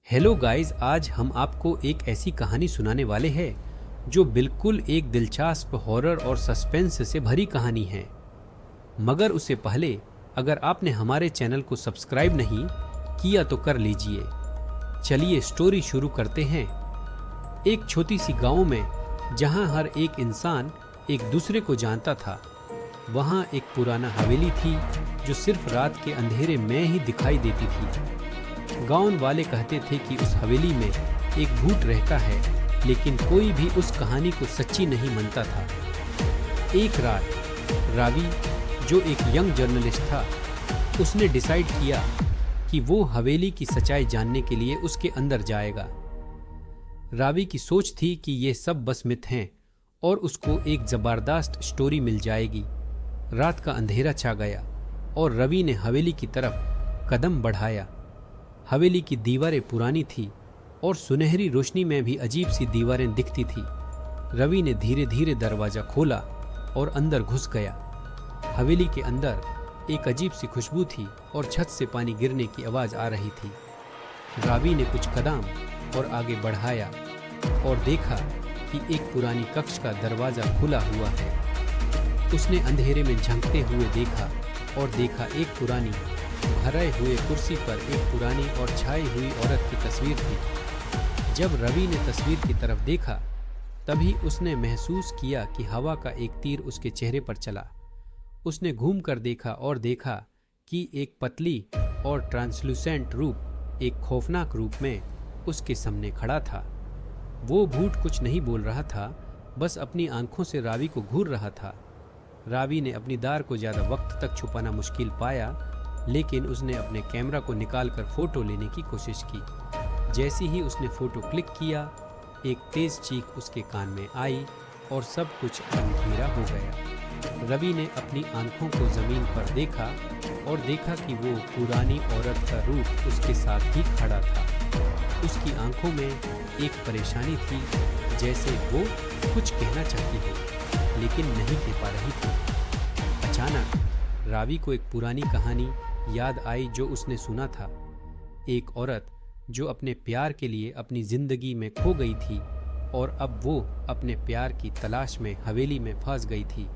Hello guys, आज हम आपको एक ऐसी कहानी सुनाने वाले हैं जो बिल्कुल एक दिलचस्प हॉरर और सस्पेंस से भरी कहानी है। मगर उससे पहले अगर आपने हमारे चैनल को सब्सक्राइब नहीं किया तो कर लीजिए। चलिए स्टोरी शुरू करते हैं। एक छोटी सी गांव में जहां हर एक इंसान एक दूसरे को जानता था, वहां एक पुराना हवेली थी जो सिर्फ रात के अंधेरे में ही दिखाई देती थी। गांव वाले कहते थे कि उस हवेली में एक भूत रहता है, लेकिन कोई भी उस कहानी को सच्ची नहीं मानता था। एक रात रावी, जो एक यंग जर्नलिस्ट था, उसने डिसाइड किया कि वो हवेली की सच्चाई जानने के लिए उसके अंदर जाएगा। रावी की सोच थी कि ये सब बस मिथ हैं और उसको एक जबरदस्त स्टोरी मिल जाएगी। रात का अंधेरा छा गया और रवि ने हवेली की तरफ कदम बढ़ाया। हवेली की दीवारें पुरानी थी और सुनहरी रोशनी में भी अजीब सी दीवारें दिखती थी। रवि ने धीरे धीरे दरवाजा खोला और अंदर घुस गया। हवेली के अंदर एक अजीब सी खुशबू थी और छत से पानी गिरने की आवाज आ रही थी। रवि ने कुछ कदम और आगे बढ़ाया और देखा कि एक पुरानी कक्ष का दरवाजा खुला हुआ है। उसने अंधेरे में झांकते हुए देखा और देखा एक पुरानी भरे हुए कुर्सी पर एक पुरानी और छाई हुई औरत की तस्वीर थी। जब रवि ने तस्वीर की तरफ देखा, तभी उसने महसूस किया कि हवा का एक तीर उसके चेहरे पर चला। उसने घूम कर देखा और देखा कि एक पतली और ट्रांसलूसेंट रूप एक खौफनाक रूप में उसके सामने खड़ा था। वो भूत कुछ नहीं बोल रहा था, बस अपनी आंखों से रावी को घूर रहा था। रावी ने अपनी दार को ज़्यादा वक्त तक छुपाना मुश्किल पाया, लेकिन उसने अपने कैमरा को निकालकर फोटो लेने की कोशिश की। जैसे ही उसने फोटो क्लिक किया, एक तेज चीख उसके कान में आई और सब कुछ अंधेरा हो गया। रवि ने अपनी आंखों को जमीन पर देखा और देखा कि वो पुरानी औरत का रूप उसके साथ ही खड़ा था। उसकी आंखों में एक परेशानी थी, जैसे वो कुछ कहना चाहती हो लेकिन नहीं कह पा रही थी। अचानक रावी को एक पुरानी कहानी याद आई जो उसने सुना था। एक औरत जो अपने प्यार के लिए अपनी जिंदगी में खो गई थी और अब वो अपने प्यार की तलाश में हवेली में फंस गई थी।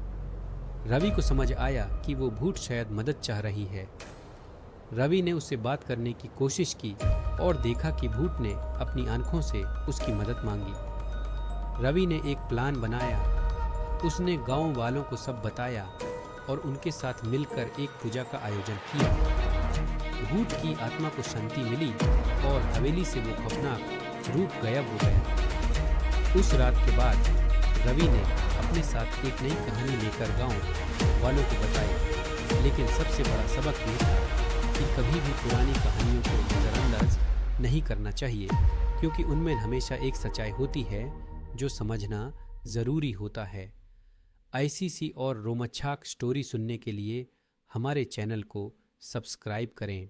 रवि को समझ आया कि वो भूत शायद मदद चाह रही है। रवि ने उससे बात करने की कोशिश की और देखा कि भूत ने अपनी आंखों से उसकी मदद मांगी। रवि ने एक प्लान बनाया। उसने गांव वालों को सब बताया और उनके साथ मिलकर एक पूजा का आयोजन किया। भूत की आत्मा को शांति मिली और हवेली से वो खौफनाक रूप गायब हो गया। उस रात के बाद रवि ने अपने साथ एक नई कहानी लेकर गांव वालों को बताई, लेकिन सबसे बड़ा सबक ये था कि कभी भी पुरानी कहानियों को नज़रअंदाज नहीं करना चाहिए, क्योंकि उनमें हमेशा एक सच्चाई होती है जो समझना ज़रूरी होता है। ऐसी और रोमांचक स्टोरी सुनने के लिए हमारे चैनल को सब्सक्राइब करें।